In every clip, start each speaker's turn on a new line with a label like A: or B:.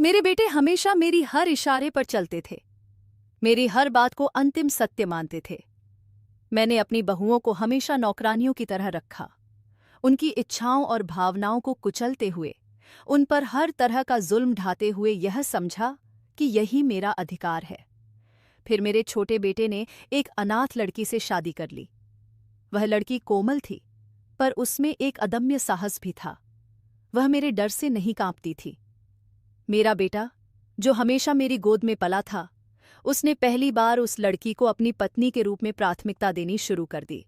A: मेरे बेटे हमेशा मेरी हर इशारे पर चलते थे, मेरी हर बात को अंतिम सत्य मानते थे। मैंने अपनी बहुओं को हमेशा नौकरानियों की तरह रखा, उनकी इच्छाओं और भावनाओं को कुचलते हुए, उन पर हर तरह का जुल्म ढाते हुए यह समझा कि यही मेरा अधिकार है। फिर मेरे छोटे बेटे ने एक अनाथ लड़की से शादी कर ली। वह लड़की कोमल थी, पर उसमें एक अदम्य साहस भी था। वह मेरे डर से नहीं कांपती थी। मेरा बेटा, जो हमेशा मेरी गोद में पला था, उसने पहली बार उस लड़की को अपनी पत्नी के रूप में प्राथमिकता देनी शुरू कर दी।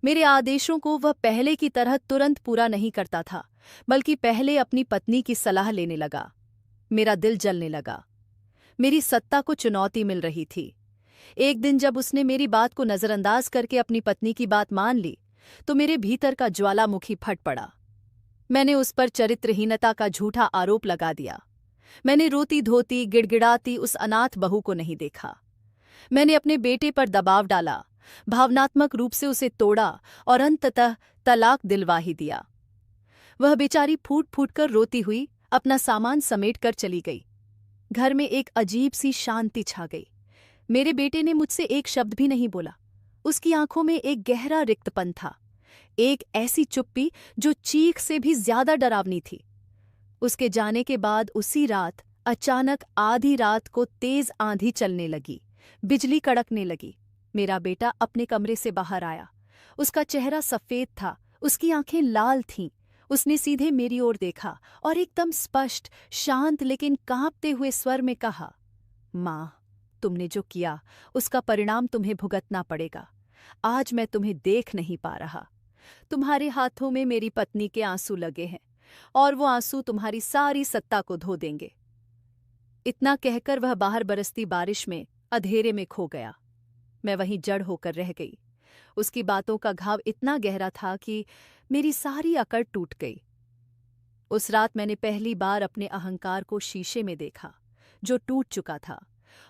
A: मेरे आदेशों को वह पहले की तरह तुरंत पूरा नहीं करता था, बल्कि पहले अपनी पत्नी की सलाह लेने लगा। मेरा दिल जलने लगा। मेरी सत्ता को चुनौती मिल रही थी। एक दिन जब उसने मेरी बात को नजरअंदाज करके अपनी पत्नी की बात मान ली, तो मेरे भीतर का ज्वालामुखी फट पड़ा। मैंने उस पर चरित्रहीनता का झूठा आरोप लगा दिया। मैंने रोती धोती गिड़गिड़ाती उस अनाथ बहू को नहीं देखा। मैंने अपने बेटे पर दबाव डाला, भावनात्मक रूप से उसे तोड़ा और अंततः तलाक दिलवा ही दिया। वह बेचारी फूट फूट कर रोती हुई अपना सामान समेट कर चली गई। घर में एक अजीब सी शांति छा गई। मेरे बेटे ने मुझसे एक शब्द भी नहीं बोला। उसकी आंखों में एक गहरा रिक्तपन था, एक ऐसी चुप्पी जो चीख से भी ज्यादा डरावनी थी। उसके जाने के बाद उसी रात अचानक आधी रात को तेज आंधी चलने लगी, बिजली कड़कने लगी। मेरा बेटा अपने कमरे से बाहर आया। उसका चेहरा सफेद था, उसकी आंखें लाल थीं। उसने सीधे मेरी ओर देखा और एकदम स्पष्ट, शांत लेकिन कांपते हुए स्वर में कहा, माँ, तुमने जो किया उसका परिणाम तुम्हें भुगतना पड़ेगा। आज मैं तुम्हें देख नहीं पा रहा। तुम्हारे हाथों में मेरी पत्नी के आंसू लगे हैं और वो आंसू तुम्हारी सारी सत्ता को धो देंगे। इतना कहकर वह बाहर बरसती बारिश में अंधेरे में खो गया। मैं वहीं जड़ होकर रह गई। उसकी बातों का घाव इतना गहरा था कि मेरी सारी अकड़ टूट गई। उस रात मैंने पहली बार अपने अहंकार को शीशे में देखा, जो टूट चुका था।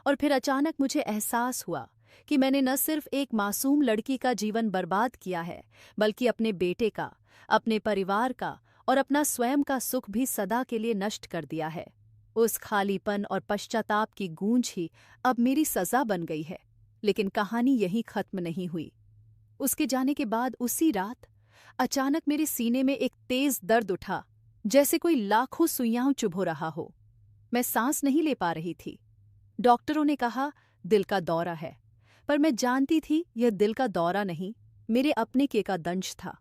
A: और फिर अचानक मुझे एहसास हुआ कि मैंने न सिर्फ एक मासूम लड़की का जीवन बर्बाद किया है, बल्कि अपने बेटे का, अपने परिवार का और अपना स्वयं का सुख भी सदा के लिए नष्ट कर दिया है। उस खालीपन और पश्चाताप की गूंज ही अब मेरी सजा बन गई है। लेकिन कहानी यहीं खत्म नहीं हुई। उसके जाने के बाद उसी रात अचानक मेरे सीने में एक तेज दर्द उठा, जैसे कोई लाखों सुइयां चुभो रहा हो। मैं सांस नहीं ले पा रही थी। डॉक्टरों ने कहा दिल का दौरा है, पर मैं जानती थी यह दिल का दौरा नहीं, मेरे अपने के का दंश था।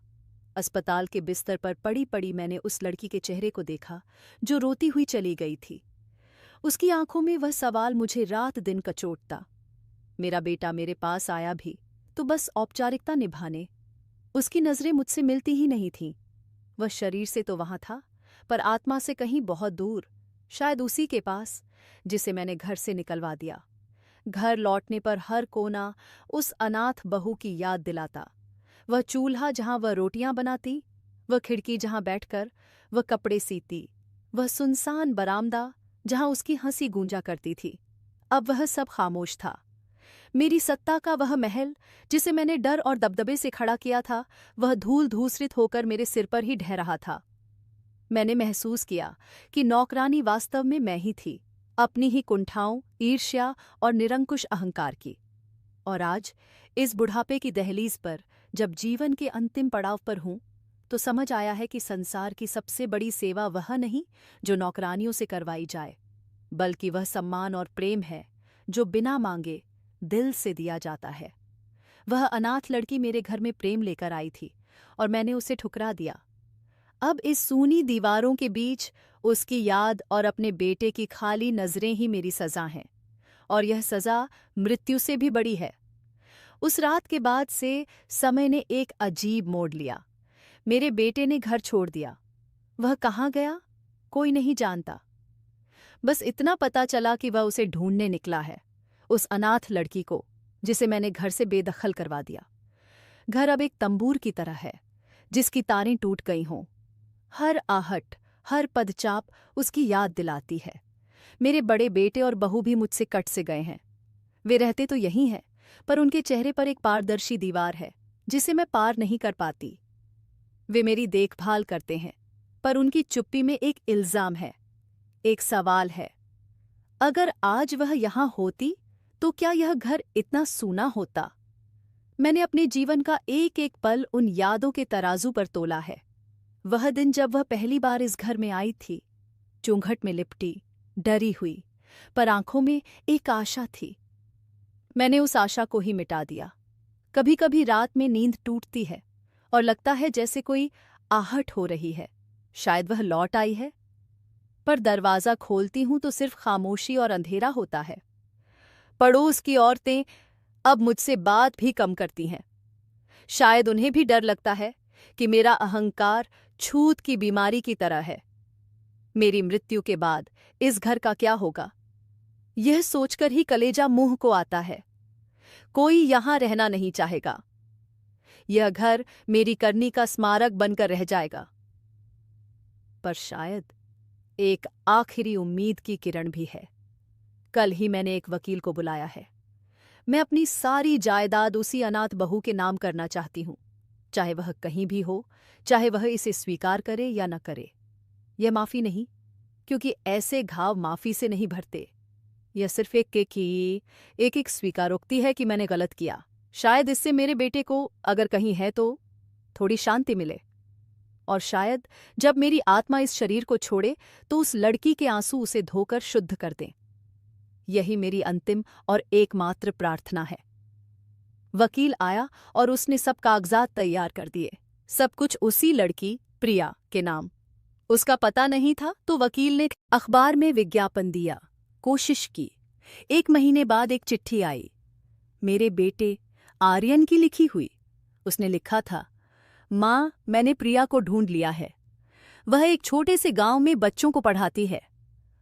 A: अस्पताल के बिस्तर पर पड़ी पड़ी मैंने उस लड़की के चेहरे को देखा, जो रोती हुई चली गई थी। उसकी आंखों में वह सवाल मुझे रात दिन कचोटता। मेरा बेटा मेरे पास आया भी तो बस औपचारिकता निभाने। उसकी नजरें मुझसे मिलती ही नहीं थीं। वह शरीर से तो वहां था, पर आत्मा से कहीं बहुत दूर, शायद उसी के पास जिसे मैंने घर से निकलवा दिया। घर लौटने पर हर कोना उस अनाथ बहू की याद दिलाता। वह चूल्हा जहां वह रोटियां बनाती, वह खिड़की जहां बैठकर वह कपड़े सीती, वह सुनसान बरामदा जहां उसकी हंसी गूंजा करती थी। अब वह सब खामोश था। मेरी सत्ता का वह महल, जिसे मैंने डर और दबदबे से खड़ा किया था, वह धूल धूसरित होकर मेरे सिर पर ही ढह रहा था। मैंने महसूस किया कि नौकरानी वास्तव में मैं ही थी, अपनी ही कुंठाओं, ईर्ष्या और निरंकुश अहंकार की। और आज इस बुढ़ापे की दहलीज पर, जब जीवन के अंतिम पड़ाव पर हूं, तो समझ आया है कि संसार की सबसे बड़ी सेवा वह नहीं जो नौकरानियों से करवाई जाए, बल्कि वह सम्मान और प्रेम है जो बिना मांगे दिल से दिया जाता है। वह अनाथ लड़की मेरे घर में प्रेम लेकर आई थी और मैंने उसे ठुकरा दिया। अब इस सूनी दीवारों के बीच उसकी याद और अपने बेटे की खाली नजरें ही मेरी सजा हैं, और यह सजा मृत्यु से भी बड़ी है। उस रात के बाद से समय ने एक अजीब मोड़ लिया। मेरे बेटे ने घर छोड़ दिया। वह कहाँ गया, कोई नहीं जानता। बस इतना पता चला कि वह उसे ढूंढने निकला है, उस अनाथ लड़की को जिसे मैंने घर से बेदखल करवा दिया। घर अब एक तंबूर की तरह है, जिसकी तारें टूट गई हों। हर आहट, हर पदचाप उसकी याद दिलाती है। मेरे बड़े बेटे और बहू भी मुझसे कट से गए हैं। वे रहते तो यहीं हैं, पर उनके चेहरे पर एक पारदर्शी दीवार है जिसे मैं पार नहीं कर पाती। वे मेरी देखभाल करते हैं, पर उनकी चुप्पी में एक इल्जाम है, एक सवाल है अगर आज वह यहाँ होती तो क्या यह घर इतना सूना होता? मैंने अपने जीवन का एक एक पल उन यादों के तराजू पर तोला है। वह दिन जब वह पहली बार इस घर में आई थी, चूंघट में लिपटी, डरी हुई, पर आंखों में एक आशा थी। मैंने उस आशा को ही मिटा दिया। कभी कभी रात में नींद टूटती है और लगता है जैसे कोई आहट हो रही है, शायद वह लौट आई है। पर दरवाजा खोलती हूं तो सिर्फ खामोशी और अंधेरा होता है। पड़ोस की औरतें अब मुझसे बात भी कम करती हैं। शायद उन्हें भी डर लगता है कि मेरा अहंकार छूत की बीमारी की तरह है। मेरी मृत्यु के बाद इस घर का क्या होगा, यह सोचकर ही कलेजा मुंह को आता है। कोई यहां रहना नहीं चाहेगा। यह घर मेरी करनी का स्मारक बनकर रह जाएगा। पर शायद एक आखिरी उम्मीद की किरण भी है। कल ही मैंने एक वकील को बुलाया है। मैं अपनी सारी जायदाद उसी अनाथ बहू के नाम करना चाहती हूं, चाहे वह कहीं भी हो, चाहे वह इसे स्वीकार करे या न करे। यह माफी नहीं, क्योंकि ऐसे घाव माफी से नहीं भरते। यह सिर्फ एक स्वीकारोक्ति है कि मैंने गलत किया। शायद इससे मेरे बेटे को, अगर कहीं है तो, थोड़ी शांति मिले। और शायद जब मेरी आत्मा इस शरीर को छोड़े तो उस लड़की के आंसू उसे धोकर शुद्ध कर दें। यही मेरी अंतिम और एकमात्र प्रार्थना है। वकील आया और उसने सब कागजात तैयार कर दिए। सब कुछ उसी लड़की प्रिया के नाम। उसका पता नहीं था तो वकील ने अखबार में विज्ञापन दिया, कोशिश की। 1 महीने बाद एक चिट्ठी आई, मेरे बेटे आर्यन की लिखी हुई। उसने लिखा था, माँ, मैंने प्रिया को ढूंढ लिया है। वह एक छोटे से गांव में बच्चों को पढ़ाती है।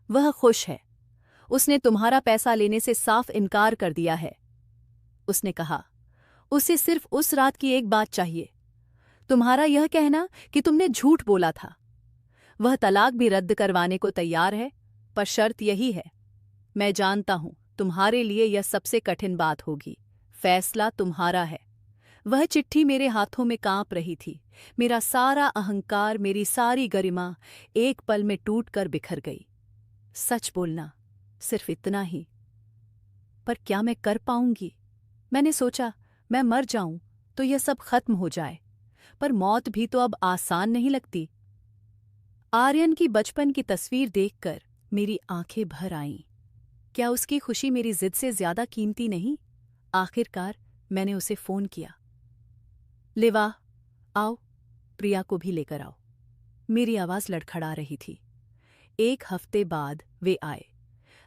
A: वह खुश है। उसने तुम्हारा पैसा लेने से साफ इनकार कर दिया है। उसने कहा, उसे सिर्फ उस रात की एक बात चाहिए, तुम्हारा यह कहना कि तुमने झूठ बोला था। वह तलाक भी रद्द करवाने को तैयार है, पर शर्त यही है, मैं जानता हूं तुम्हारे लिए यह सबसे कठिन बात होगी। फैसला तुम्हारा है। वह चिट्ठी मेरे हाथों में कांप रही थी। मेरा सारा अहंकार, मेरी सारी गरिमा एक पल में टूट कर बिखर गई। सच बोलना, सिर्फ इतना ही। पर क्या मैं कर पाऊंगी? मैंने सोचा मैं मर जाऊं तो यह सब खत्म हो जाए, पर मौत भी तो अब आसान नहीं लगती। आर्यन की बचपन की तस्वीर देखकर मेरी आंखें भर आईं। क्या उसकी खुशी मेरी जिद से ज्यादा कीमती नहीं? आखिरकार मैंने उसे फोन किया, लिवा, आओ, प्रिया को भी लेकर आओ। मेरी आवाज लड़खड़ा रही थी। 1 हफ्ते बाद वे आए।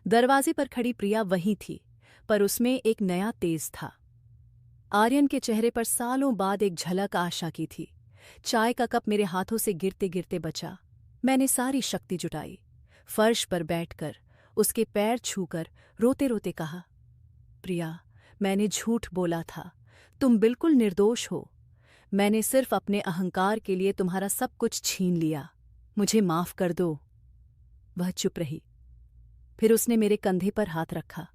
A: दरवाजे पर खड़ी प्रिया वही थी, पर उसमें एक नया तेज था। आर्यन के चेहरे पर सालों बाद एक झलक आशा की थी। चाय का कप मेरे हाथों से गिरते गिरते बचा। मैंने सारी शक्ति जुटाई। फर्श पर बैठकर उसके पैर छूकर रोते रोते कहा, प्रिया, मैंने झूठ बोला था। तुम बिल्कुल निर्दोष हो। मैंने सिर्फ अपने अहंकार के लिए तुम्हारा सब कुछ छीन लिया। मुझे माफ कर दो। वह चुप रही। फिर उसने मेरे कंधे पर हाथ रखा।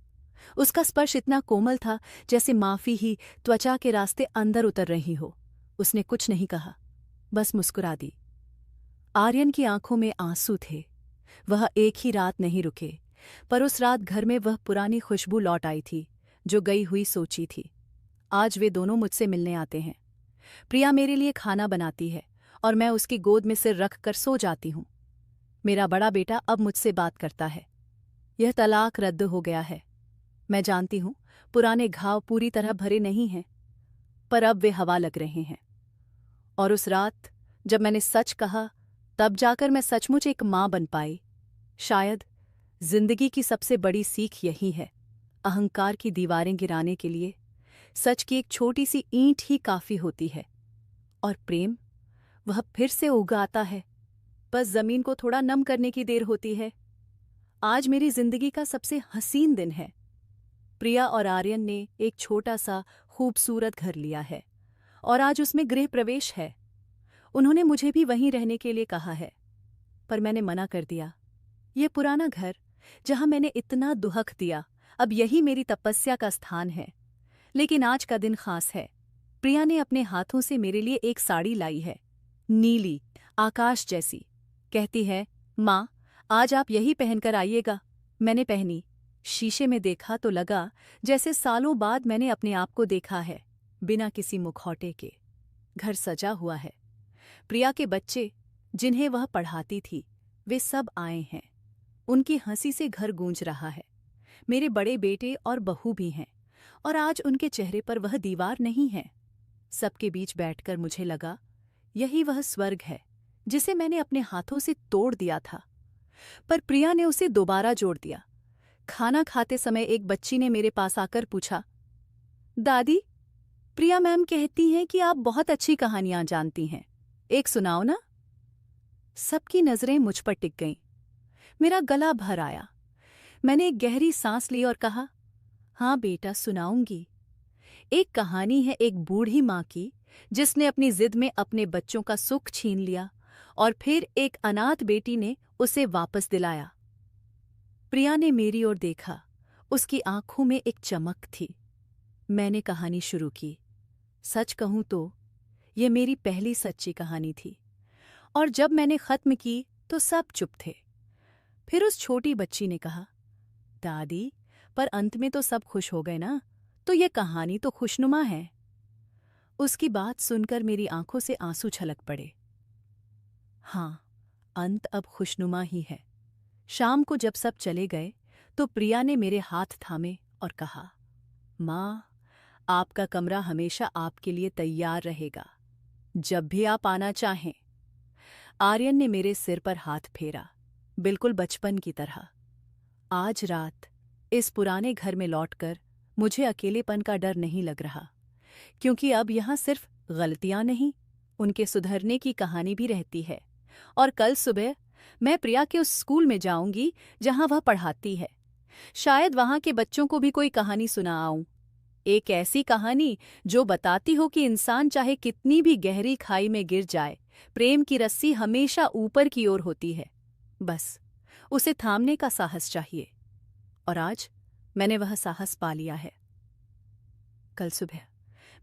A: उसका स्पर्श इतना कोमल था जैसे माफी ही त्वचा के रास्ते अंदर उतर रही हो। उसने कुछ नहीं कहा, बस मुस्कुरा दी। आर्यन की आंखों में आंसू थे। वह एक ही रात नहीं रुके, पर उस रात घर में वह पुरानी खुशबू लौट आई थी जो गई हुई सोची थी। आज वे दोनों मुझसे मिलने आते हैं। प्रिया मेरे लिए खाना बनाती है और मैं उसकी गोद में सिर रख कर सो जाती हूँ। मेरा बड़ा बेटा अब मुझसे बात करता है। यह तलाक रद्द हो गया है। मैं जानती हूँ पुराने घाव पूरी तरह भरे नहीं हैं, पर अब वे हवा लग रहे हैं। और उस रात जब मैंने सच कहा, तब जाकर मैं सचमुच एक माँ बन पाई। शायद जिंदगी की सबसे बड़ी सीख यही है, अहंकार की दीवारें गिराने के लिए सच की एक छोटी सी ईंट ही काफी होती है। और प्रेम, वह फिर से उगाता है, बस जमीन को थोड़ा नम करने की देर होती है। आज मेरी जिंदगी का सबसे हसीन दिन है। प्रिया और आर्यन ने एक छोटा सा खूबसूरत घर लिया है और आज उसमें गृह प्रवेश है। उन्होंने मुझे भी वहीं रहने के लिए कहा है, पर मैंने मना कर दिया। ये पुराना घर जहां मैंने इतना दुहक दिया, अब यही मेरी तपस्या का स्थान है। लेकिन आज का दिन खास है। प्रिया ने अपने हाथों से मेरे लिए एक साड़ी लाई है, नीली, आकाश जैसी। कहती है, माँ, आज आप यही पहनकर आइएगा। मैंने पहनी। शीशे में देखा तो लगा जैसे सालों बाद मैंने अपने आप को देखा है, बिना किसी मुखौटे के। घर सजा हुआ है। प्रिया के बच्चे, जिन्हें वह पढ़ाती थी, वे सब आए हैं। उनकी हंसी से घर गूंज रहा है। मेरे बड़े बेटे और बहू भी हैं, और आज उनके चेहरे पर वह दीवार नहीं है। सबके बीच बैठकर मुझे लगा, यही वह स्वर्ग है जिसे मैंने अपने हाथों से तोड़ दिया था। पर प्रिया ने उसे दोबारा जोड़ दिया। खाना खाते समय एक बच्ची ने मेरे पास आकर पूछा, दादी, प्रिया मैम कहती हैं कि आप बहुत अच्छी कहानियां जानती हैं, एक सुनाओ ना। सबकी नजरें मुझ पर टिक गईं। मेरा गला भर आया। मैंने एक गहरी सांस ली और कहा, हाँ बेटा, सुनाऊंगी। एक कहानी है एक बूढ़ी माँ की, जिसने अपनी जिद में अपने बच्चों का सुख छीन लिया और फिर एक अनाथ बेटी ने उसे वापस दिलाया। प्रिया ने मेरी ओर देखा। उसकी आंखों में एक चमक थी। मैंने कहानी शुरू की। सच कहूं तो ये मेरी पहली सच्ची कहानी थी, और जब मैंने खत्म की तो सब चुप थे। फिर उस छोटी बच्ची ने कहा, दादी, पर अंत में तो सब खुश हो गए ना, तो ये कहानी तो खुशनुमा है। उसकी बात सुनकर मेरी आंखों से आंसू छलक पड़े। हाँ, अंत अब खुशनुमा ही है। शाम को जब सब चले गए तो प्रिया ने मेरे हाथ थामे और कहा, माँ, आपका कमरा हमेशा आपके लिए तैयार रहेगा, जब भी आप आना चाहें। आर्यन ने मेरे सिर पर हाथ फेरा, बिल्कुल बचपन की तरह। आज रात इस पुराने घर में लौटकर मुझे अकेलेपन का डर नहीं लग रहा, क्योंकि अब यहाँ सिर्फ गलतियां नहीं, उनके सुधरने की कहानी भी रहती है। और कल सुबह मैं प्रिया के उस स्कूल में जाऊंगी जहां वह पढ़ाती है। शायद वहां के बच्चों को भी कोई कहानी सुना आऊं, एक ऐसी कहानी जो बताती हो कि इंसान चाहे कितनी भी गहरी खाई में गिर जाए, प्रेम की रस्सी हमेशा ऊपर की ओर होती है। बस उसे थामने का साहस चाहिए, और आज मैंने वह साहस पा लिया है। कल सुबह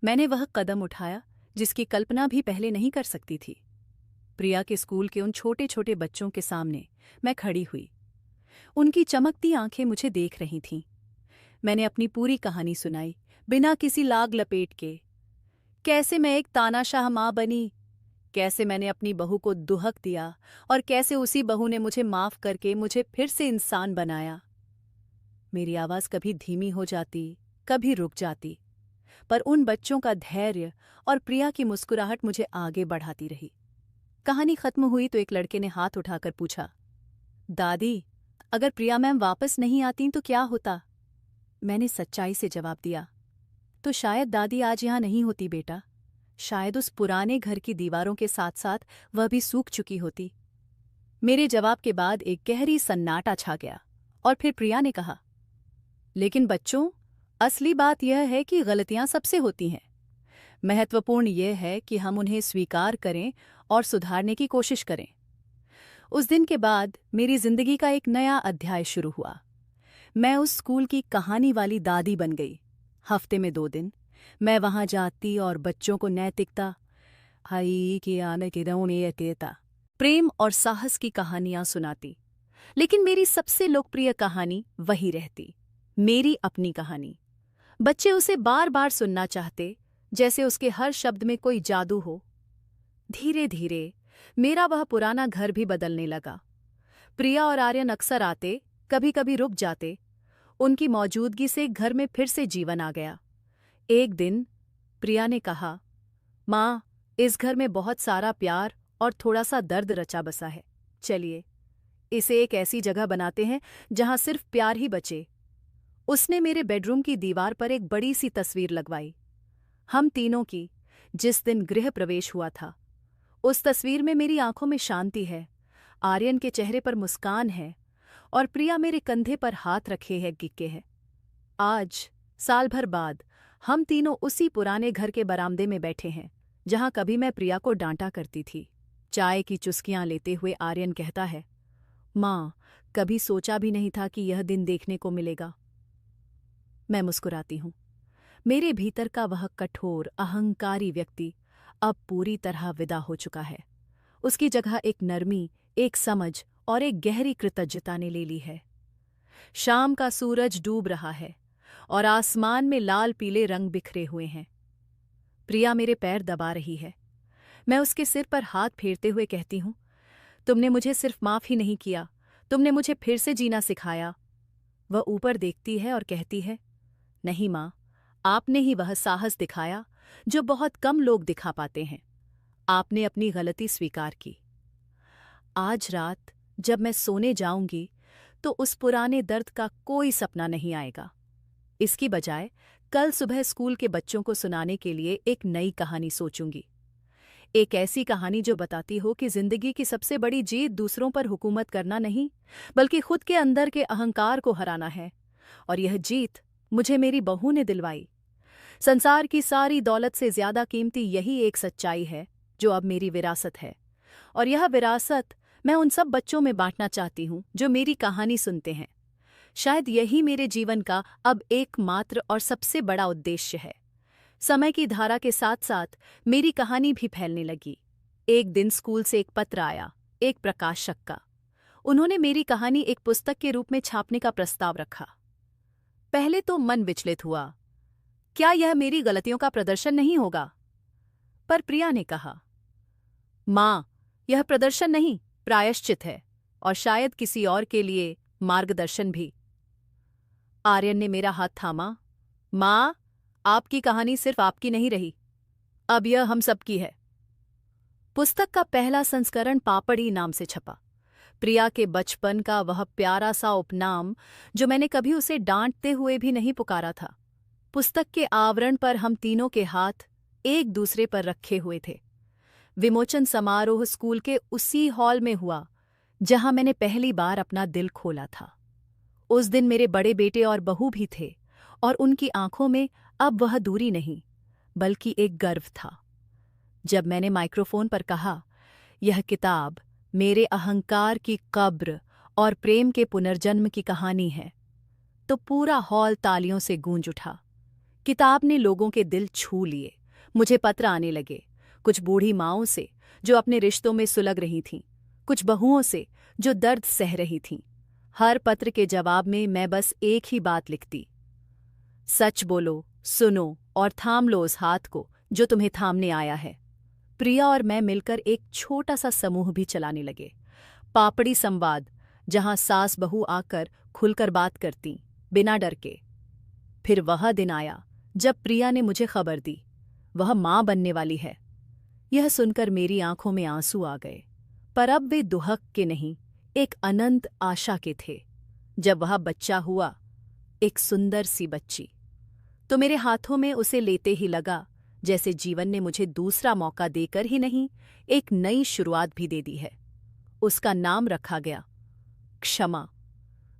A: मैंने वह कदम उठाया जिसकी कल्पना भी पहले नहीं कर सकती थी। प्रिया के स्कूल के उन छोटे छोटे बच्चों के सामने मैं खड़ी हुई। उनकी चमकती आंखें मुझे देख रही थीं। मैंने अपनी पूरी कहानी सुनाई, बिना किसी लाग लपेट के। कैसे मैं एक तानाशाह माँ बनी, कैसे मैंने अपनी बहू को दुहक दिया, और कैसे उसी बहू ने मुझे माफ करके मुझे फिर से इंसान बनाया। मेरी आवाज कभी धीमी हो जाती, कभी रुक जाती, पर उन बच्चों का धैर्य और प्रिया की मुस्कुराहट मुझे आगे बढ़ाती रही। कहानी खत्म हुई तो एक लड़के ने हाथ उठाकर पूछा, दादी, अगर प्रिया मैम वापस नहीं आती तो क्या होता? मैंने सच्चाई से जवाब दिया, तो शायद दादी आज यहाँ नहीं होती बेटा। शायद उस पुराने घर की दीवारों के साथ साथ वह भी सूख चुकी होती। मेरे जवाब के बाद एक गहरी सन्नाटा छा गया, और फिर प्रिया ने कहा, लेकिन बच्चों, असली बात यह है कि गलतियां सबसे होती हैं। महत्वपूर्ण यह है कि हम उन्हें स्वीकार करें और सुधारने की कोशिश करें। उस दिन के बाद मेरी जिंदगी का एक नया अध्याय शुरू हुआ। मैं उस स्कूल की कहानी वाली दादी बन गई। हफ्ते में 2 दिन मैं वहां जाती और बच्चों को नैतिकता, प्रेम और साहस की कहानियां सुनाती। लेकिन मेरी सबसे लोकप्रिय कहानी वही रहती, मेरी अपनी कहानी। बच्चे उसे बार बार सुनना चाहते, जैसे उसके हर शब्द में कोई जादू हो। धीरे धीरे मेरा वह पुराना घर भी बदलने लगा। प्रिया और आर्यन अक्सर आते, कभी कभी रुक जाते। उनकी मौजूदगी से घर में फिर से जीवन आ गया। एक दिन प्रिया ने कहा, माँ, इस घर में बहुत सारा प्यार और थोड़ा सा दर्द रचा बसा है। चलिए इसे एक ऐसी जगह बनाते हैं जहां सिर्फ प्यार ही बचे। उसने मेरे बेडरूम की दीवार पर एक बड़ी सी तस्वीर लगवाई, हम तीनों की, जिस दिन गृह प्रवेश हुआ था। उस तस्वीर में मेरी आंखों में शांति है, आर्यन के चेहरे पर मुस्कान है, और प्रिया मेरे कंधे पर हाथ रखे है गिके है। आज साल भर बाद हम तीनों उसी पुराने घर के बरामदे में बैठे हैं जहां कभी मैं प्रिया को डांटा करती थी। चाय की चुस्कियां लेते हुए आर्यन कहता है, माँ, कभी सोचा भी नहीं था कि यह दिन देखने को मिलेगा। मैं मुस्कुराती हूं। मेरे भीतर का वह कठोर अहंकारी व्यक्ति अब पूरी तरह विदा हो चुका है। उसकी जगह एक नरमी, एक समझ और एक गहरी कृतज्ञता ने ले ली है। शाम का सूरज डूब रहा है और आसमान में लाल पीले रंग बिखरे हुए हैं। प्रिया मेरे पैर दबा रही है। मैं उसके सिर पर हाथ फेरते हुए कहती हूँ, तुमने मुझे सिर्फ माफ ही नहीं किया, तुमने मुझे फिर से जीना सिखाया। वह ऊपर देखती है और कहती है, नहीं माँ, आपने ही वह साहस दिखाया जो बहुत कम लोग दिखा पाते हैं। आपने अपनी गलती स्वीकार की। आज रात जब मैं सोने जाऊंगी तो उस पुराने दर्द का कोई सपना नहीं आएगा। इसकी बजाय कल सुबह स्कूल के बच्चों को सुनाने के लिए एक नई कहानी सोचूंगी। एक ऐसी कहानी जो बताती हो कि जिंदगी की सबसे बड़ी जीत दूसरों पर हुकूमत करना नहीं, बल्कि खुद के अंदर के अहंकार को हराना है। और यह जीत मुझे मेरी बहू ने दिलवाई। संसार की सारी दौलत से ज्यादा कीमती यही एक सच्चाई है जो अब मेरी विरासत है। और यह विरासत मैं उन सब बच्चों में बांटना चाहती हूँ जो मेरी कहानी सुनते हैं। शायद यही मेरे जीवन का अब एकमात्र और सबसे बड़ा उद्देश्य है। समय की धारा के साथ साथ मेरी कहानी भी फैलने लगी। एक दिन स्कूल से एक पत्र आया, एक प्रकाशक का। उन्होंने मेरी कहानी एक पुस्तक के रूप में छापने का प्रस्ताव रखा। पहले तो मन विचलित हुआ, क्या यह मेरी गलतियों का प्रदर्शन नहीं होगा? पर प्रिया ने कहा, मां, यह प्रदर्शन नहीं, प्रायश्चित है, और शायद किसी और के लिए मार्गदर्शन भी। आर्यन ने मेरा हाथ थामा। मां, आपकी कहानी सिर्फ आपकी नहीं रही, अब यह हम सबकी है। पुस्तक का पहला संस्करण पापड़ी नाम से छपा। प्रिया के बचपन का वह प्यारा सा उपनाम जो मैंने कभी उसे डांटते हुए भी नहीं पुकारा था। पुस्तक के आवरण पर हम तीनों के हाथ एक दूसरे पर रखे हुए थे। विमोचन समारोह स्कूल के उसी हॉल में हुआ जहां मैंने पहली बार अपना दिल खोला था। उस दिन मेरे बड़े बेटे और बहू भी थे और उनकी आंखों में अब वह दूरी नहीं बल्कि एक गर्व था। जब मैंने माइक्रोफोन पर कहा, यह किताब मेरे अहंकार की कब्र और प्रेम के पुनर्जन्म की कहानी है, तो पूरा हॉल तालियों से गूंज उठा। किताब ने लोगों के दिल छू लिए। मुझे पत्र आने लगे, कुछ बूढ़ी माँओं से जो अपने रिश्तों में सुलग रही थीं, कुछ बहुओं से जो दर्द सह रही थीं। हर पत्र के जवाब में मैं बस एक ही बात लिखती, सच बोलो, सुनो और थाम लो उस हाथ को जो तुम्हें थामने आया है। प्रिया और मैं मिलकर एक छोटा सा समूह भी चलाने लगे, पापड़ी संवाद, जहां सास बहू आकर खुलकर बात करती बिना डर के। फिर वह दिन आया जब प्रिया ने मुझे खबर दी वह मां बनने वाली है। यह सुनकर मेरी आंखों में आंसू आ गए, पर अब वे दुहक के नहीं, एक अनंत आशा के थे। जब वह बच्चा हुआ, एक सुंदर सी बच्ची, तो मेरे हाथों में उसे लेते ही लगा जैसे जीवन ने मुझे दूसरा मौका देकर ही नहीं, एक नई शुरुआत भी दे दी है। उसका नाम रखा गया क्षमा।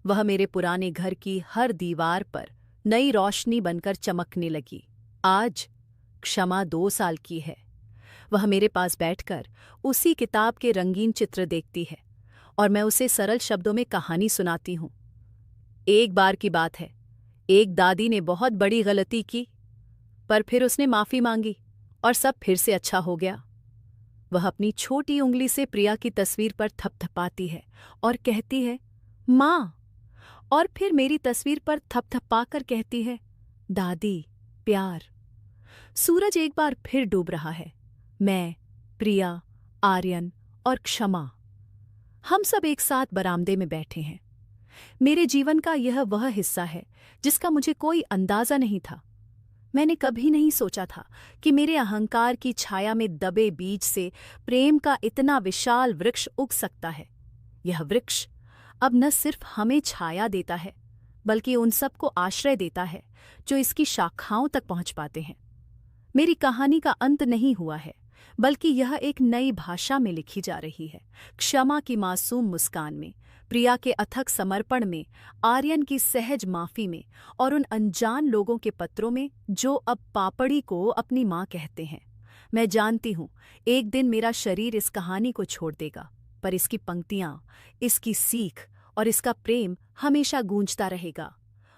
A: वह मेरे पुराने घर की हर दीवार पर नई रोशनी बनकर चमकने लगी। आज क्षमा 2 साल की है। वह मेरे पास बैठकर उसी किताब के रंगीन चित्र देखती है और मैं उसे सरल शब्दों में कहानी सुनाती हूँ। एक बार की बात है, एक दादी ने बहुत बड़ी गलती की, पर फिर उसने माफी मांगी और सब फिर से अच्छा हो गया। वह अपनी छोटी उंगली से प्रिया की तस्वीर पर थपथपाती है और कहती है, माँ, और फिर मेरी तस्वीर पर थपथपाकर कहती है, दादी, प्यार। सूरज एक बार फिर डूब रहा है। मैं, प्रिया, आर्यन और क्षमा, हम सब एक साथ बरामदे में बैठे हैं। मेरे जीवन का यह वह हिस्सा है जिसका मुझे कोई अंदाजा नहीं था। मैंने कभी नहीं सोचा था कि मेरे अहंकार की छाया में दबे बीज से प्रेम का इतना विशाल वृक्ष उग सकता है। यह वृक्ष अब न सिर्फ हमें छाया देता है, बल्कि उन सबको आश्रय देता है जो इसकी शाखाओं तक पहुंच पाते हैं। मेरी कहानी का अंत नहीं हुआ है, बल्कि यह एक नई भाषा में लिखी जा रही है। क्षमा की मासूम मुस्कान में, प्रिया के अथक समर्पण में, आर्यन की सहज माफी में और उन अनजान लोगों के पत्रों में जो अब पापड़ी को अपनी माँ कहते हैं। मैं जानती हूँ एक दिन मेरा शरीर इस कहानी को छोड़ देगा, पर इसकी पंक्तियाँ, इसकी सीख और इसका प्रेम हमेशा गूंजता रहेगा।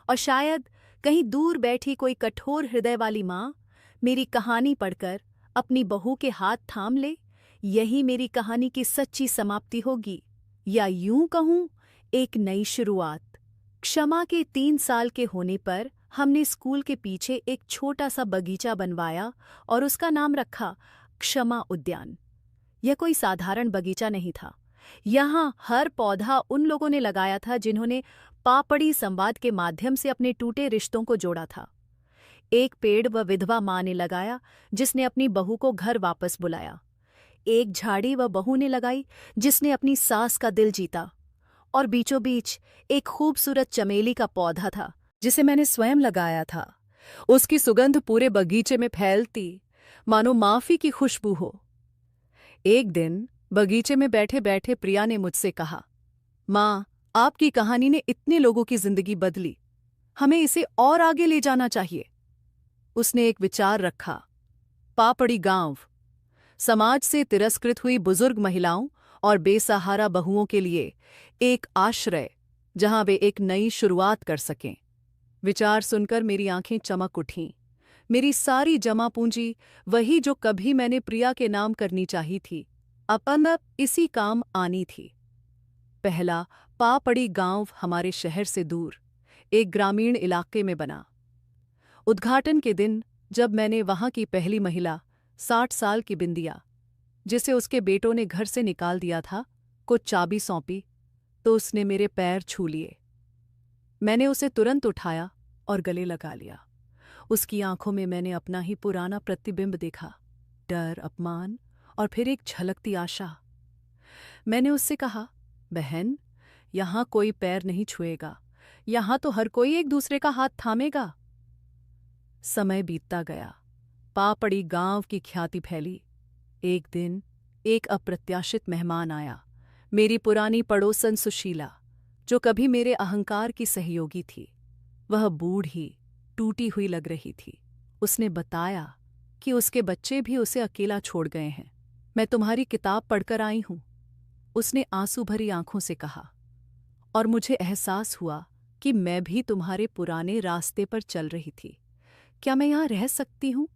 A: और शायद कहीं दूर बैठी कोई कठोर हृदय वाली माँ मेरी कहानी पढ़कर अपनी बहू के हाथ थाम ले। यही मेरी कहानी की सच्ची समाप्ति होगी, या यूं कहूं, एक नई शुरुआत। क्षमा के 3 साल के होने पर हमने स्कूल के पीछे एक छोटा सा बगीचा बनवाया और उसका नाम रखा क्षमा उद्यान। यह कोई साधारण बगीचा नहीं था। यहाँ हर पौधा उन लोगों ने लगाया था जिन्होंने पापड़ी संवाद के माध्यम से अपने टूटे रिश्तों को जोड़ा था। एक पेड़ वह विधवा माँ ने लगाया जिसने अपनी बहू को घर वापस बुलाया। एक झाड़ी वह बहू ने लगाई जिसने अपनी सास का दिल जीता। और बीचों बीच एक खूबसूरत चमेली का पौधा था जिसे मैंने स्वयं लगाया था। उसकी सुगंध पूरे बगीचे में फैलती मानो माफी की खुशबू हो। एक दिन बगीचे में बैठे बैठे प्रिया ने मुझसे कहा, माँ, आपकी कहानी ने इतने लोगों की जिंदगी बदली, हमें इसे और आगे ले जाना चाहिए। उसने एक विचार रखा, पापड़ी गांव, समाज से तिरस्कृत हुई बुजुर्ग महिलाओं और बेसहारा बहुओं के लिए एक आश्रय जहां वे एक नई शुरुआत कर सकें। विचार सुनकर मेरी आंखें चमक उठीं। मेरी सारी जमा पूंजी, वही जो कभी मैंने प्रिया के नाम करनी चाही थी, अब इसी काम आनी थी। पहला पापड़ी गांव हमारे शहर से दूर एक ग्रामीण इलाके में बना। उद्घाटन के दिन जब मैंने वहां की पहली महिला 60 साल की बिंदिया, जिसे उसके बेटों ने घर से निकाल दिया था, को चाबी सौंपी तो उसने मेरे पैर छू लिए। मैंने उसे तुरंत उठाया और गले लगा लिया। उसकी आंखों में मैंने अपना ही पुराना प्रतिबिंब देखा, डर, अपमान और फिर एक झलकती आशा। मैंने उससे कहा, बहन, यहां कोई पैर नहीं छुएगा, यहां तो हर कोई एक दूसरे का हाथ थामेगा। समय बीतता गया, पापड़ी गांव की ख्याति फैली। एक दिन एक अप्रत्याशित मेहमान आया, मेरी पुरानी पड़ोसन सुशीला, जो कभी मेरे अहंकार की सहयोगी थी। वह बूढ़ी, टूटी हुई लग रही थी। उसने बताया कि उसके बच्चे भी उसे अकेला छोड़ गए हैं। मैं तुम्हारी किताब पढ़कर आई हूं, उसने आंसू भरी आंखों से कहा, और मुझे एहसास हुआ कि मैं भी तुम्हारे पुराने रास्ते पर चल रही थी। क्या मैं यहां रह सकती हूं?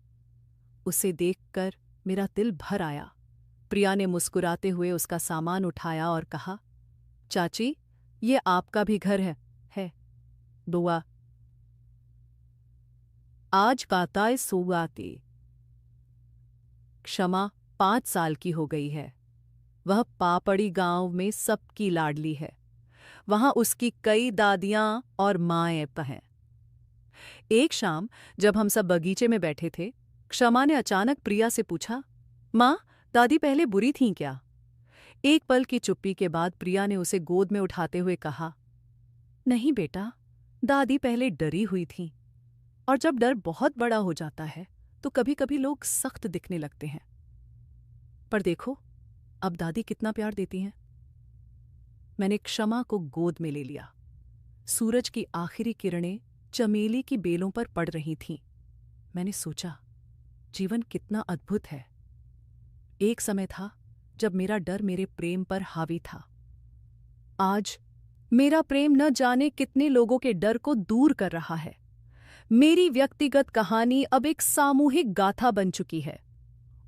A: उसे देखकर मेरा दिल भर आया। प्रिया ने मुस्कुराते हुए उसका सामान उठाया और कहा, चाची, ये आपका भी घर है। बुआ, आज काताए सोगाती। क्षमा 5 साल की हो गई है। वह पापड़ी गांव में सबकी लाडली है। वहां उसकी कई दादियां और माएं हैं। एक शाम जब हम सब बगीचे में बैठे थे, क्षमा ने अचानक प्रिया से पूछा, मां, दादी पहले बुरी थीं क्या? एक पल की चुप्पी के बाद प्रिया ने उसे गोद में उठाते हुए कहा, नहीं बेटा, दादी पहले डरी हुई थीं, और जब डर बहुत बड़ा हो जाता है तो कभी कभी लोग सख्त दिखने लगते हैं। पर देखो, अब दादी कितना प्यार देती हैं। मैंने क्षमा को गोद में ले लिया। सूरज की आखिरी किरणें चमेली की बेलों पर पड़ रही थीं। मैंने सोचा, जीवन कितना अद्भुत है। एक समय था जब मेरा डर मेरे प्रेम पर हावी था। आज मेरा प्रेम न जाने कितने लोगों के डर को दूर कर रहा है। मेरी व्यक्तिगत कहानी अब एक सामूहिक गाथा बन चुकी है,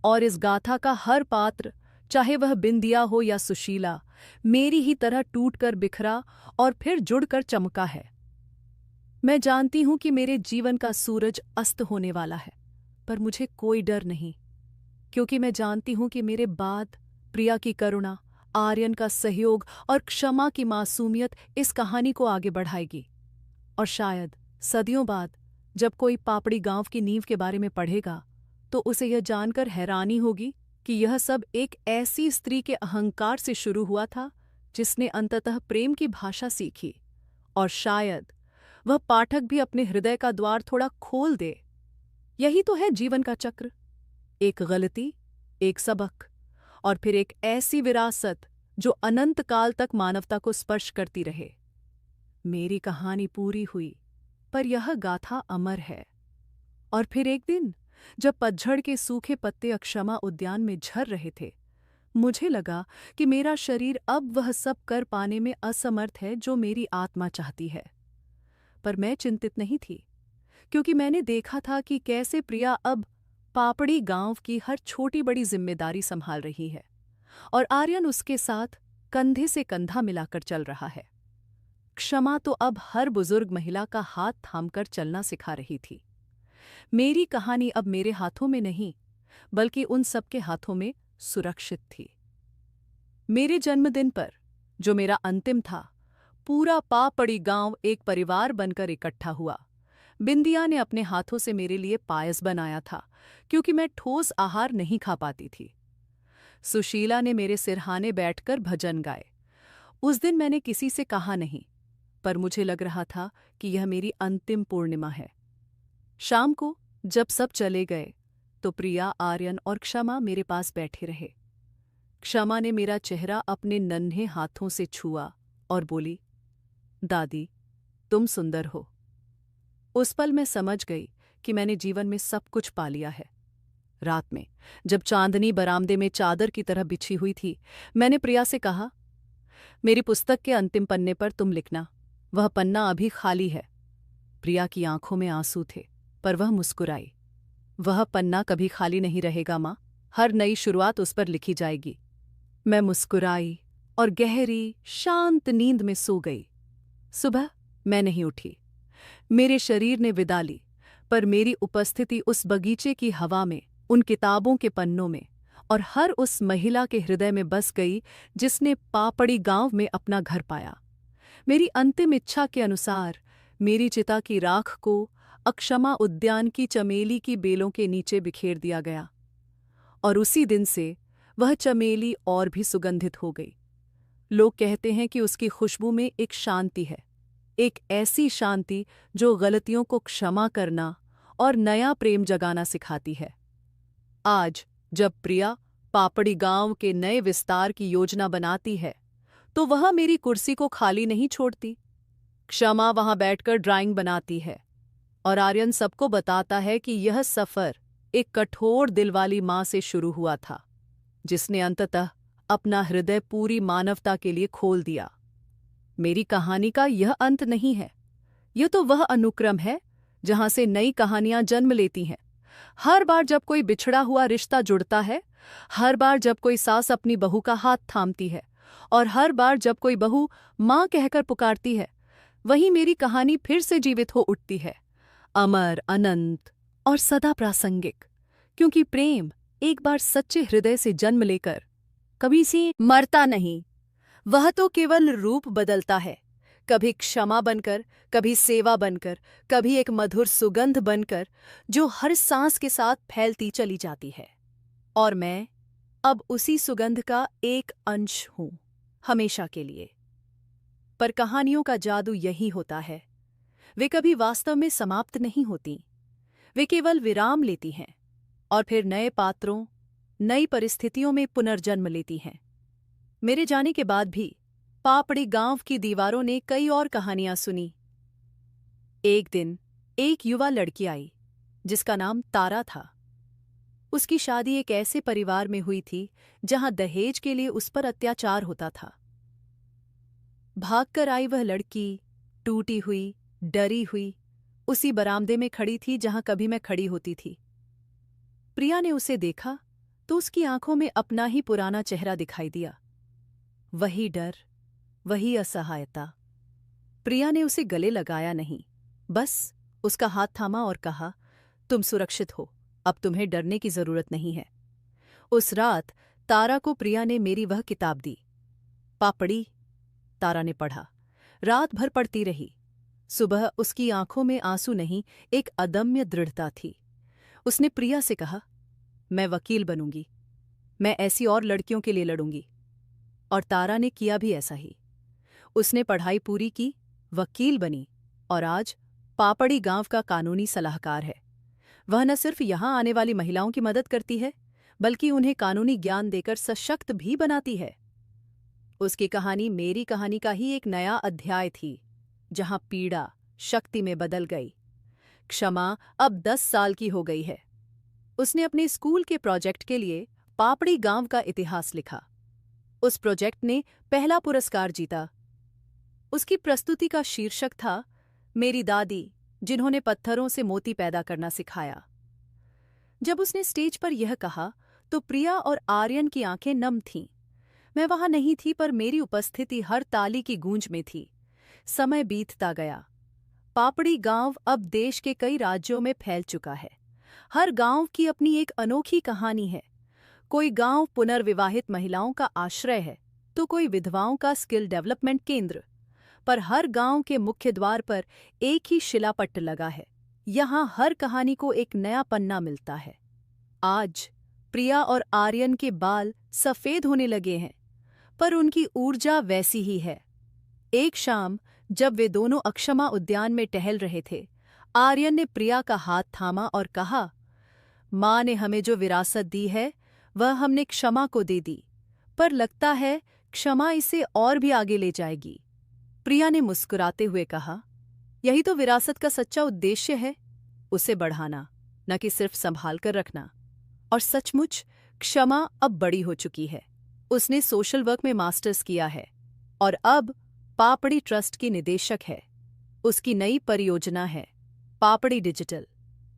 A: और इस गाथा का हर पात्र, चाहे वह बिंदिया हो या सुशीला, मेरी ही तरह टूटकर बिखरा और फिर जुड़कर चमका है। मैं जानती हूं कि मेरे जीवन का सूरज अस्त होने वाला है, पर मुझे कोई डर नहीं, क्योंकि मैं जानती हूं कि मेरे बाद प्रिया की करुणा, आर्यन का सहयोग और क्षमा की मासूमियत इस कहानी को आगे बढ़ाएगी। और शायद सदियों बाद जब कोई पापड़ी गांव की नींव के बारे में पढ़ेगा तो उसे यह जानकर हैरानी होगी कि यह सब एक ऐसी स्त्री के अहंकार से शुरू हुआ था जिसने अंततः प्रेम की भाषा सीखी। और शायद वह पाठक भी अपने हृदय का द्वार थोड़ा खोल दे। यही तो है जीवन का चक्र, एक गलती, एक सबक, और फिर एक ऐसी विरासत जो अनंत काल तक मानवता को स्पर्श करती रहे। मेरी कहानी पूरी हुई, पर यह गाथा अमर है। और फिर एक दिन जब पतझड़ के सूखे पत्ते अक्षमा उद्यान में झर रहे थे, मुझे लगा कि मेरा शरीर अब वह सब कर पाने में असमर्थ है जो मेरी आत्मा चाहती है। पर मैं चिंतित नहीं थी, क्योंकि मैंने देखा था कि कैसे प्रिया अब पापड़ी गांव की हर छोटी बड़ी जिम्मेदारी संभाल रही है, और आर्यन उसके साथ कंधे से कंधा मिलाकर चल रहा है। क्षमा तो अब हर बुजुर्ग महिला का हाथ थामकर चलना सिखा रही थी। मेरी कहानी अब मेरे हाथों में नहीं, बल्कि उन सबके हाथों में सुरक्षित थी। मेरे जन्मदिन पर, जो मेरा अंतिम था, पूरा पापड़ी गांव एक परिवार बनकर इकट्ठा हुआ। बिंदिया ने अपने हाथों से मेरे लिए पायस बनाया था, क्योंकि मैं ठोस आहार नहीं खा पाती थी। सुशीला ने मेरे सिरहाने बैठकर भजन गाए। उस दिन मैंने किसी से कहा नहीं, पर मुझे लग रहा था कि यह मेरी अंतिम पूर्णिमा है। शाम को जब सब चले गए, तो प्रिया, आर्यन और क्षमा मेरे पास बैठे रहे। क्षमा ने मेरा चेहरा अपने नन्हे हाथों से छुआ और बोली, दादी, तुम सुंदर हो। उस पल मैं समझ गई कि मैंने जीवन में सब कुछ पा लिया है। रात में जब चांदनी बरामदे में चादर की तरह बिछी हुई थी, मैंने प्रिया से कहा, मेरी पुस्तक के अंतिम पन्ने पर तुम लिखना, वह पन्ना अभी खाली है। प्रिया की आंखों में आंसू थे, पर वह मुस्कुराई। वह पन्ना कभी खाली नहीं रहेगा माँ, हर नई शुरुआत उस पर लिखी जाएगी। मैं मुस्कुराई और गहरी शांत नींद में सो गई। सुबह मैं नहीं उठी। मेरे शरीर ने विदा ली, पर मेरी उपस्थिति उस बगीचे की हवा में, उन किताबों के पन्नों में और हर उस महिला के हृदय में बस गई जिसने पापड़ी गांव में अपना घर पाया। मेरी अंतिम इच्छा के अनुसार मेरी चिता की राख को अक्षमा उद्यान की चमेली की बेलों के नीचे बिखेर दिया गया, और उसी दिन से वह चमेली और भी सुगंधित हो गई। लोग कहते हैं कि उसकी खुशबू में एक शांति है, एक ऐसी शांति जो गलतियों को क्षमा करना और नया प्रेम जगाना सिखाती है। आज जब प्रिया पापड़ी गांव के नए विस्तार की योजना बनाती है, तो वह मेरी कुर्सी को खाली नहीं छोड़ती। क्षमा वहां बैठकर ड्राइंग बनाती है, और आर्यन सबको बताता है कि यह सफर एक कठोर दिल वाली मां से शुरू हुआ था, जिसने अंततः अपना हृदय पूरी मानवता के लिए खोल दिया। मेरी कहानी का यह अंत नहीं है, यह तो वह अनुक्रम है जहां से नई कहानियां जन्म लेती हैं। हर बार जब कोई बिछड़ा हुआ रिश्ता जुड़ता है, हर बार जब कोई सास अपनी बहू का हाथ थामती है, और हर बार जब कोई बहू मां कहकर पुकारती है, वहीं मेरी कहानी फिर से जीवित हो उठती है, अमर, अनंत और सदा प्रासंगिक। क्योंकि प्रेम एक बार सच्चे हृदय से जन्म लेकर कभी से मरता नहीं, वह तो केवल रूप बदलता है, कभी क्षमा बनकर, कभी सेवा बनकर, कभी एक मधुर सुगंध बनकर, जो हर सांस के साथ फैलती चली जाती है। और मैं अब उसी सुगंध का एक अंश हूं, हमेशा के लिए। पर कहानियों का जादू यही होता है, वे कभी वास्तव में समाप्त नहीं होती, वे केवल विराम लेती हैं और फिर नए पात्रों, नई परिस्थितियों में पुनर्जन्म लेती हैं। मेरे जाने के बाद भी पापड़ी गांव की दीवारों ने कई और कहानियां सुनी। एक दिन एक युवा लड़की आई, जिसका नाम तारा था। उसकी शादी एक ऐसे परिवार में हुई थी जहां दहेज के लिए उस पर अत्याचार होता था। भागकर आई वह लड़की, टूटी हुई, डरी हुई, उसी बरामदे में खड़ी थी जहां कभी मैं खड़ी होती थी। प्रिया ने उसे देखा तो उसकी आंखों में अपना ही पुराना चेहरा दिखाई दिया, वही डर, वही असहायता। प्रिया ने उसे गले लगाया नहीं, बस उसका हाथ थामा और कहा, तुम सुरक्षित हो, अब तुम्हें डरने की जरूरत नहीं है। उस रात तारा को प्रिया ने मेरी वह किताब दी, पापड़ी। तारा ने पढ़ा, रात भर पढ़ती रही। सुबह उसकी आंखों में आंसू नहीं, एक अदम्य दृढ़ता थी। उसने प्रिया से कहा, मैं वकील बनूंगी, मैं ऐसी और लड़कियों के लिए लड़ूंगी। और तारा ने किया भी ऐसा ही। उसने पढ़ाई पूरी की, वकील बनी, और आज पापड़ी गांव का कानूनी सलाहकार है। वह न सिर्फ यहां आने वाली महिलाओं की मदद करती है, बल्कि उन्हें कानूनी ज्ञान देकर सशक्त भी बनाती है। उसकी कहानी मेरी कहानी का ही एक नया अध्याय थी, जहां पीड़ा शक्ति में बदल गई। क्षमा अब 10 साल की हो गई है। उसने अपने स्कूल के प्रोजेक्ट के लिए पापड़ी गांव का इतिहास लिखा। उस प्रोजेक्ट ने पहला पुरस्कार जीता। उसकी प्रस्तुति का शीर्षक था, मेरी दादी जिन्होंने पत्थरों से मोती पैदा करना सिखाया। जब उसने स्टेज पर यह कहा, तो प्रिया और आर्यन की आंखें नम थीं। मैं वहां नहीं थी, पर मेरी उपस्थिति हर ताली की गूंज में थी। समय बीतता गया। पापड़ी गांव अब देश के कई राज्यों में फैल चुका है। हर गांव की अपनी एक अनोखी कहानी है। कोई गांव पुनर्विवाहित महिलाओं का आश्रय है, तो कोई विधवाओं का स्किल डेवलपमेंट केंद्र। पर हर गांव के मुख्य द्वार पर एक ही शिलापट्ट लगा है। यहाँ हर कहानी को एक नया पन्ना मिलता है। आज प्रिया और आर्यन के बाल सफेद होने लगे हैं, पर उनकी ऊर्जा वैसी ही है। एक शाम जब वे दोनों अक्षमा उद्यान में टहल रहे थे, आर्यन ने प्रिया का हाथ थामा और कहा, माँ ने हमें जो विरासत दी है वह हमने क्षमा को दे दी, पर लगता है क्षमा इसे और भी आगे ले जाएगी। प्रिया ने मुस्कुराते हुए कहा, यही तो विरासत का सच्चा उद्देश्य है, उसे बढ़ाना, न कि सिर्फ संभाल कर रखना। और सचमुच क्षमा अब बड़ी हो चुकी है। उसने सोशल वर्क में मास्टर्स किया है और अब पापड़ी ट्रस्ट की निदेशक है। उसकी नई परियोजना है पापड़ी डिजिटल,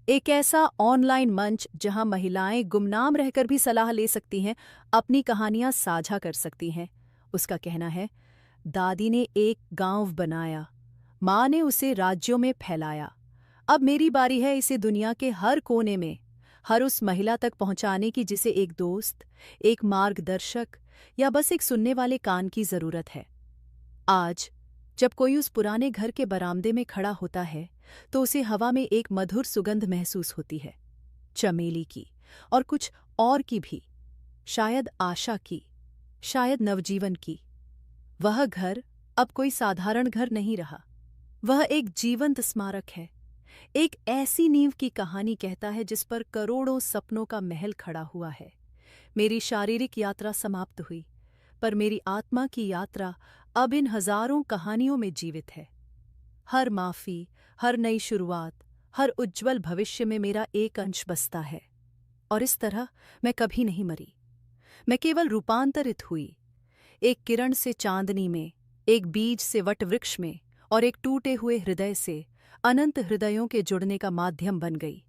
A: एक ऐसा ऑनलाइन मंच जहां महिलाएं गुमनाम रहकर भी सलाह ले सकती हैं, अपनी कहानियां साझा कर सकती हैं। उसका कहना है, दादी ने एक गांव बनाया, माँ ने उसे राज्यों में फैलाया, अब मेरी बारी है इसे दुनिया के हर कोने में, हर उस महिला तक पहुंचाने की जिसे एक दोस्त, एक मार्गदर्शक या बस एक सुनने वाले कान की जरूरत है। आज जब कोई उस पुराने घर के बरामदे में खड़ा होता है तो उसे हवा में एक मधुर सुगंध महसूस होती है, चमेली की और कुछ और की भी, शायद आशा की, शायद नवजीवन की। वह घर अब कोई साधारण घर नहीं रहा, वह एक जीवंत स्मारक है, एक ऐसी नींव की कहानी कहता है जिस पर करोड़ों सपनों का महल खड़ा हुआ है। मेरी शारीरिक यात्रा समाप्त हुई, पर मेरी आत्मा की यात्रा अब इन हजारों कहानियों में जीवित है। हर माफी, हर नई शुरुआत, हर उज्जवल भविष्य में मेरा एक अंश बसता है। और इस तरह मैं कभी नहीं मरी, मैं केवल रूपांतरित हुई, एक किरण से चांदनी में, एक बीज से वटवृक्ष में और एक टूटे हुए हृदय से अनंत हृदयों के जुड़ने का माध्यम बन गई।